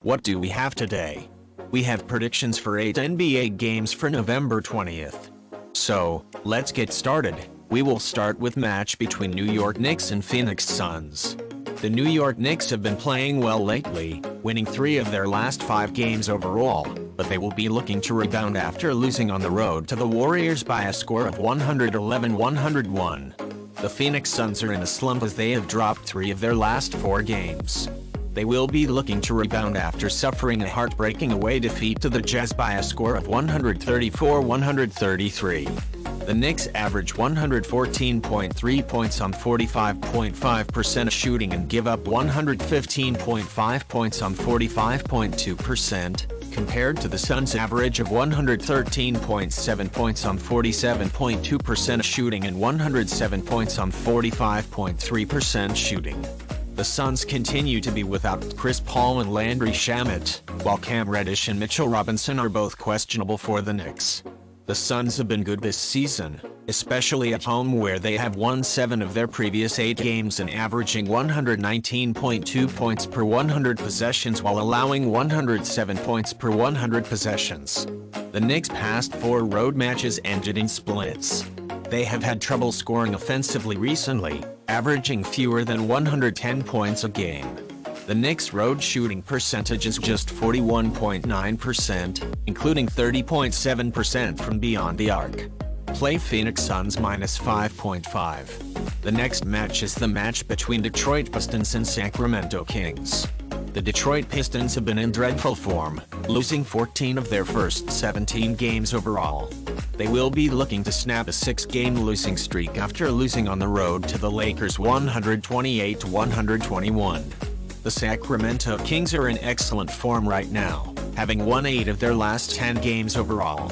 What do we have today? We have predictions for 8 NBA games for November 20th. So, let's get started. We will start with match between New York Knicks and Phoenix Suns. The New York Knicks have been playing well lately, winning 3 of their last 5 games overall, but they will be looking to rebound after losing on the road to the Warriors by a score of 111-101. The Phoenix Suns are in a slump as they have dropped 3 of their last 4 games. They will be looking to rebound after suffering a heartbreaking away defeat to the Jazz by a score of 134-133. The Knicks average 114.3 points on 45.5% shooting and give up 115.5 points on 45.2%, compared to the Suns' average of 113.7 points on 47.2% shooting and 107 points on 45.3% shooting. The Suns continue to be without Chris Paul and Landry Shamet, while Cam Reddish and Mitchell Robinson are both questionable for the Knicks. The Suns have been good this season, especially at home where they have won 7 of their previous 8 games and averaging 119.2 points per 100 possessions while allowing 107 points per 100 possessions. The Knicks' past 4 road matches ended in splits. They have had trouble scoring offensively recently, averaging fewer than 110 points a game. The Knicks' road shooting percentage is just 41.9%, including 30.7% from beyond the arc. Play Phoenix Suns -5.5. The next match is the match between Detroit Pistons and Sacramento Kings. The Detroit Pistons have been in dreadful form, losing 14 of their first 17 games overall. They will be looking to snap a 6-game losing streak after losing on the road to the Lakers 128-121. The Sacramento Kings are in excellent form right now, having won 8 of their last 10 games overall.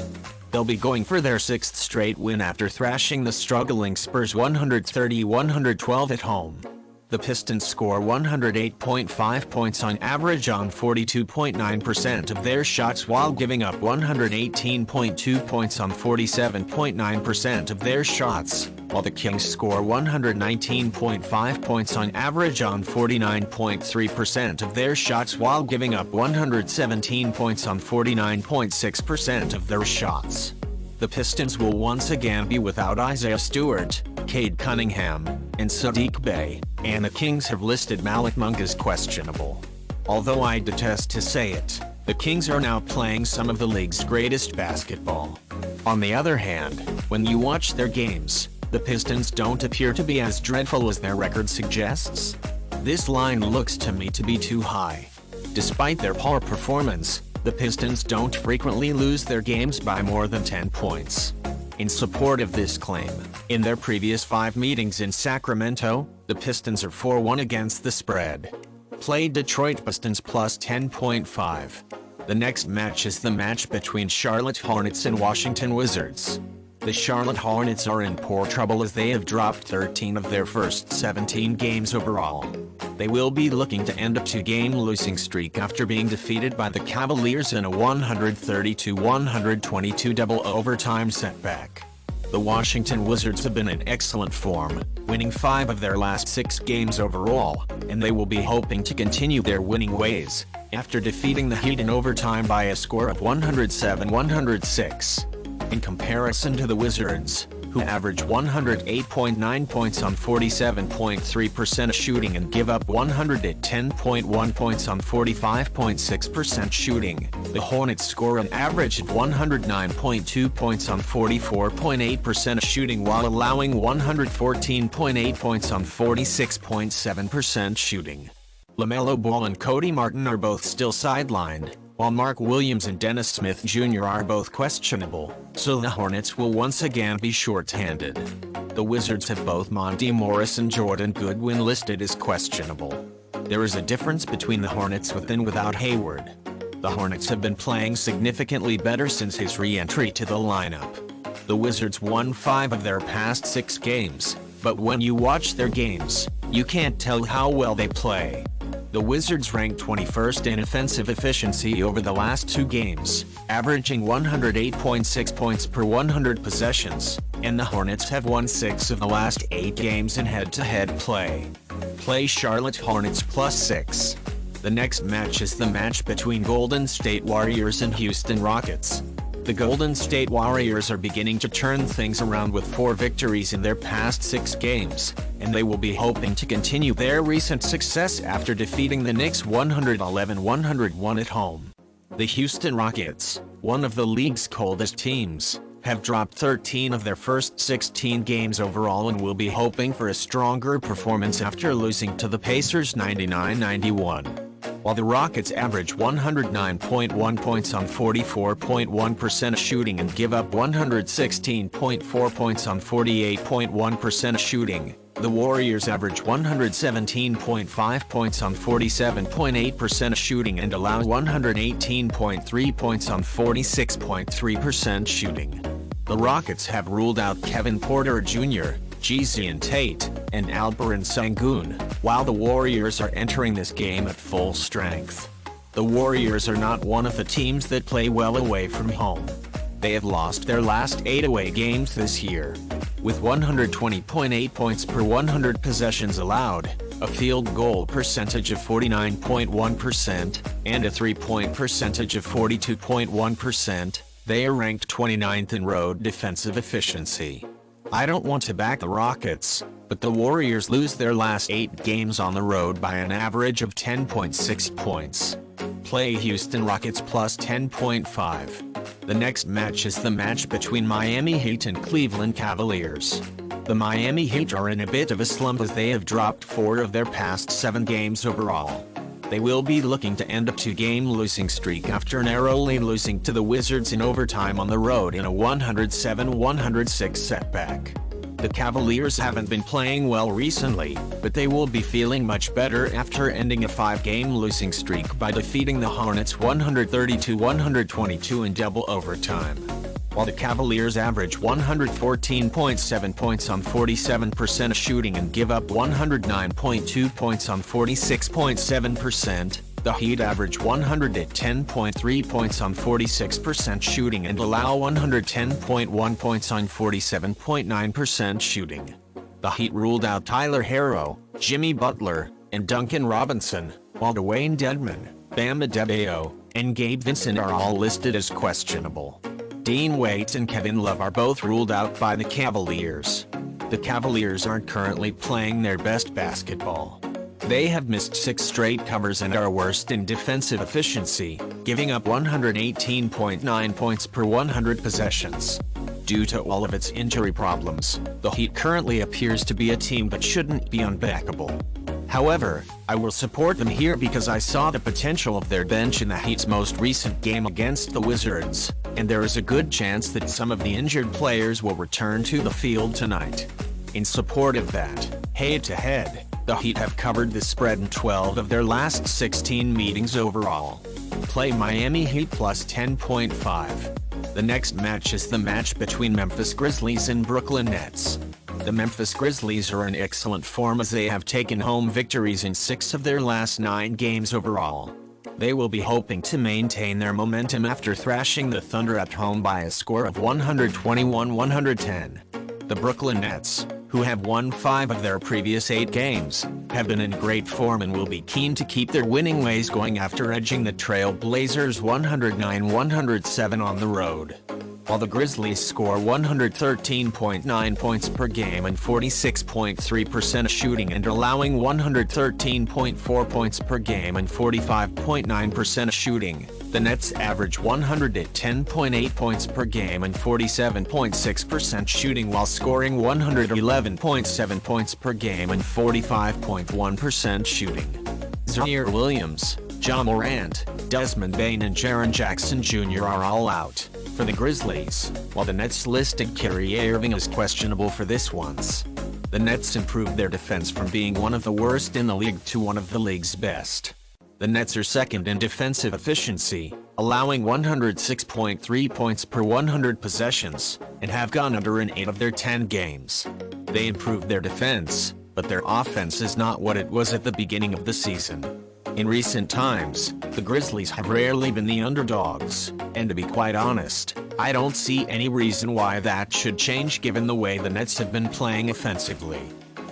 They'll be going for their 6th straight win after thrashing the struggling Spurs 130-112 at home. The Pistons score 108.5 points on average on 42.9% of their shots while giving up 118.2 points on 47.9% of their shots, while the Kings score 119.5 points on average on 49.3% of their shots while giving up 117 points on 49.6% of their shots. The Pistons will once again be without Isaiah Stewart, Cade Cunningham, and Sadiq Bey, and the Kings have listed Malik Monk as questionable. Although I detest to say it, the Kings are now playing some of the league's greatest basketball. On the other hand, when you watch their games, the Pistons don't appear to be as dreadful as their record suggests. This line looks to me to be too high. Despite their poor performance, the Pistons don't frequently lose their games by more than 10 points. In support of this claim, in their previous 5 meetings in Sacramento, the Pistons are 4-1 against the spread. Play Detroit Pistons plus 10.5. The next match is the match between Charlotte Hornets and Washington Wizards. The Charlotte Hornets are in poor trouble as they have dropped 13 of their first 17 games overall. They will be looking to end a 2-game losing streak after being defeated by the Cavaliers in a 132-122 double overtime setback. The Washington Wizards have been in excellent form, winning 5 of their last 6 games overall, and they will be hoping to continue their winning ways, after defeating the Heat in overtime by a score of 107-106. In comparison to the Wizards, who average 108.9 points on 47.3% shooting and give up 110.1 points on 45.6% shooting, the Hornets score an average of 109.2 points on 44.8% shooting while allowing 114.8 points on 46.7% shooting. LaMelo Ball and Cody Martin are both still sidelined, while Mark Williams and Dennis Smith Jr. are both questionable, so the Hornets will once again be short-handed. The Wizards have both Monty Morris and Jordan Goodwin listed as questionable. There is a difference between the Hornets with and without Hayward. The Hornets have been playing significantly better since his re-entry to the lineup. The Wizards won 5 of their past 6 games, but when you watch their games, you can't tell how well they play. The Wizards ranked 21st in offensive efficiency over the last 2 games, averaging 108.6 points per 100 possessions, and the Hornets have won 6 of the last 8 games in head-to-head play. Play Charlotte Hornets plus 6. The next match is the match between Golden State Warriors and Houston Rockets. The Golden State Warriors are beginning to turn things around with 4 victories in their past 6 games, and they will be hoping to continue their recent success after defeating the Knicks 111-101 at home. The Houston Rockets, one of the league's coldest teams, have dropped 13 of their first 16 games overall and will be hoping for a stronger performance after losing to the Pacers 99-91. While the Rockets average 109.1 points on 44.1% shooting and give up 116.4 points on 48.1% shooting, the Warriors average 117.5 points on 47.8% shooting and allow 118.3 points on 46.3% shooting. The Rockets have ruled out Kevin Porter Jr., Jae'Sean Tate, and Alperen Sengun, while the Warriors are entering this game at full strength. The Warriors are not one of the teams that play well away from home. They have lost their last 8 away games this year. With 120.8 points per 100 possessions allowed, a field goal percentage of 49.1%, and a three-point percentage of 42.1%, they are ranked 29th in road defensive efficiency. I don't want to back the Rockets, but the Warriors lose their last 8 games on the road by an average of 10.6 points. Play Houston Rockets plus 10.5. The next match is the match between Miami Heat and Cleveland Cavaliers. The Miami Heat are in a bit of a slump as they have dropped 4 of their past 7 games overall. They will be looking to end a 2-game losing streak after narrowly losing to the Wizards in overtime on the road in a 107-106 setback. The Cavaliers haven't been playing well recently, but they will be feeling much better after ending a 5-game losing streak by defeating the Hornets 132-122 in double overtime. While the Cavaliers average 114.7 points on 47% shooting and give up 109.2 points on 46.7%, the Heat average 110.3 points on 46% shooting and allow 110.1 points on 47.9% shooting. The Heat ruled out Tyler Herro, Jimmy Butler, and Duncan Robinson, while Dwayne Dedmon, Bam Adebayo, and Gabe Vincent are all listed as questionable. Dean Waite and Kevin Love are both ruled out by the Cavaliers. The Cavaliers aren't currently playing their best basketball. They have missed 6 straight covers and are worst in defensive efficiency, giving up 118.9 points per 100 possessions. Due to all of its injury problems, the Heat currently appears to be a team that shouldn't be unbackable. However, I will support them here because I saw the potential of their bench in the Heat's most recent game against the Wizards, and there is a good chance that some of the injured players will return to the field tonight. In support of that, head-to-head, the Heat have covered the spread in 12 of their last 16 meetings overall. Play Miami Heat plus 10.5. The next match is the match between Memphis Grizzlies and Brooklyn Nets. The Memphis Grizzlies are in excellent form as they have taken home victories in 6 of their last 9 games overall. They will be hoping to maintain their momentum after thrashing the Thunder at home by a score of 121-110. The Brooklyn Nets, who have won 5 of their previous 8 games, have been in great form and will be keen to keep their winning ways going after edging the Trail Blazers 109-107 on the road. While the Grizzlies score 113.9 points per game and 46.3% shooting and allowing 113.4 points per game and 45.9% shooting, the Nets average 110.8 points per game and 47.6% shooting while scoring 111.7 points per game and 45.1% shooting. Zaire Williams, Ja Morant, Desmond Bane and Jaren Jackson Jr. are all out for the Grizzlies, while the Nets listed Kyrie Irving as questionable for this once. The Nets improved their defense from being one of the worst in the league to one of the league's best. The Nets are second in defensive efficiency, allowing 106.3 points per 100 possessions, and have gone under in 8 of their 10 games. They improved their defense, but their offense is not what it was at the beginning of the season. In recent times, the Grizzlies have rarely been the underdogs, and to be quite honest, I don't see any reason why that should change given the way the Nets have been playing offensively.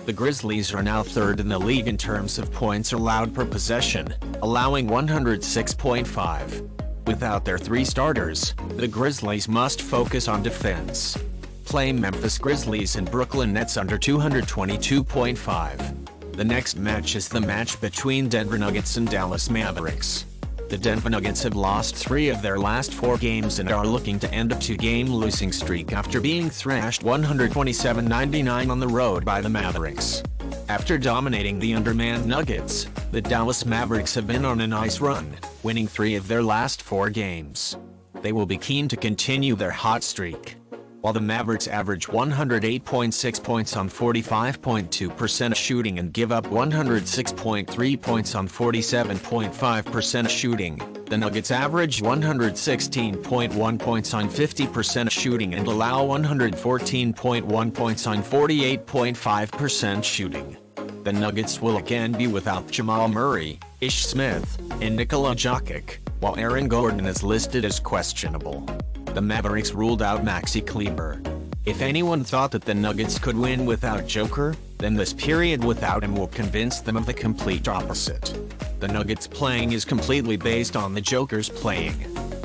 The Grizzlies are now 3rd in the league in terms of points allowed per possession, allowing 106.5. Without their three starters, the Grizzlies must focus on defense. Play Memphis Grizzlies and Brooklyn Nets under 222.5. The next match is the match between Denver Nuggets and Dallas Mavericks. The Denver Nuggets have lost 3 of their last 4 games and are looking to end a 2-game losing streak after being thrashed 127-99 on the road by the Mavericks. After dominating the undermanned Nuggets, the Dallas Mavericks have been on a nice run, winning 3 of their last 4 games. They will be keen to continue their hot streak. While the Mavericks average 108.6 points on 45.2% shooting and give up 106.3 points on 47.5% shooting, the Nuggets average 116.1 points on 50% shooting and allow 114.1 points on 48.5% shooting. The Nuggets will again be without Jamal Murray, Ish Smith, and Nikola Jokic, while Aaron Gordon is listed as questionable. The Mavericks ruled out Maxi Kleber. If anyone thought that the Nuggets could win without Joker, then this period without him will convince them of the complete opposite. The Nuggets playing is completely based on the Joker's playing.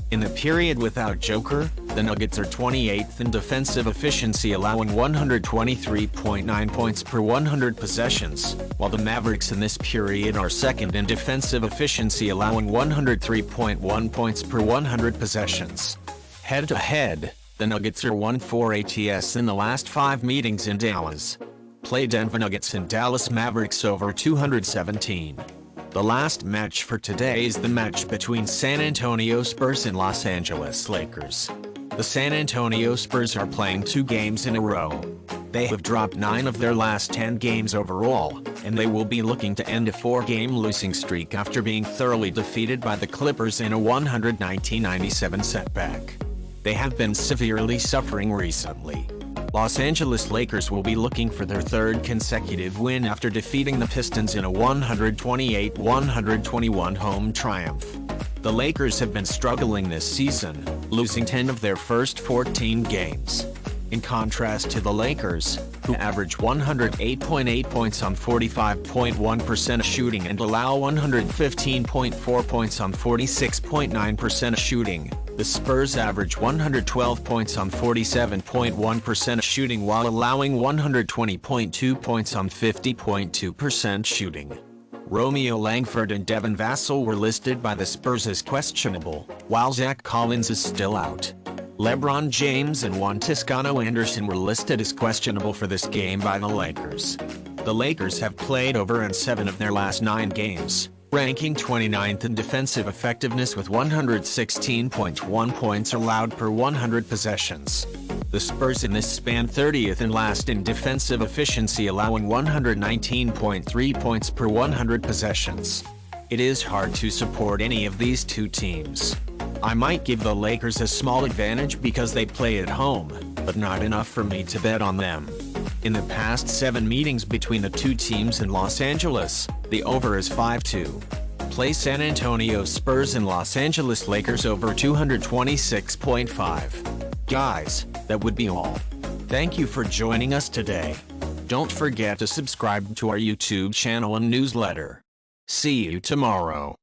In the period without Joker, the Nuggets are 28th in defensive efficiency, allowing 123.9 points per 100 possessions, while the Mavericks in this period are 2nd in defensive efficiency, allowing 103.1 points per 100 possessions. Head-to-head, the Nuggets are 1-4 ATS in the last 5 meetings in Dallas. Play Denver Nuggets and Dallas Mavericks over 217. The last match for today is the match between San Antonio Spurs and Los Angeles Lakers. The San Antonio Spurs are playing 2 games in a row. They have dropped 9 of their last 10 games overall, and they will be looking to end a 4-game losing streak after being thoroughly defeated by the Clippers in a 119-97 setback. They have been severely suffering recently. Los Angeles Lakers will be looking for their 3rd consecutive win after defeating the Pistons in a 128-121 home triumph. The Lakers have been struggling this season, losing 10 of their first 14 games. In contrast to the Lakers, who average 108.8 points on 45.1% shooting and allow 115.4 points on 46.9% shooting, the Spurs average 112 points on 47.1% shooting while allowing 120.2 points on 50.2% shooting. Romeo Langford and Devin Vassell were listed by the Spurs as questionable, while Zach Collins is still out. LeBron James and Juan Toscano Anderson were listed as questionable for this game by the Lakers. The Lakers have played over in 7 of their last 9 games, ranking 29th in defensive effectiveness with 116.1 points allowed per 100 possessions. The Spurs in this span 30th and last in defensive efficiency, allowing 119.3 points per 100 possessions. It is hard to support any of these 2 teams. I might give the Lakers a small advantage because they play at home, but not enough for me to bet on them. In the past 7 meetings between the 2 teams in Los Angeles, the over is 5-2. Play San Antonio Spurs and Los Angeles Lakers over 226.5. Guys, that would be all. Thank you for joining us today. Don't forget to subscribe to our YouTube channel and newsletter. See you tomorrow.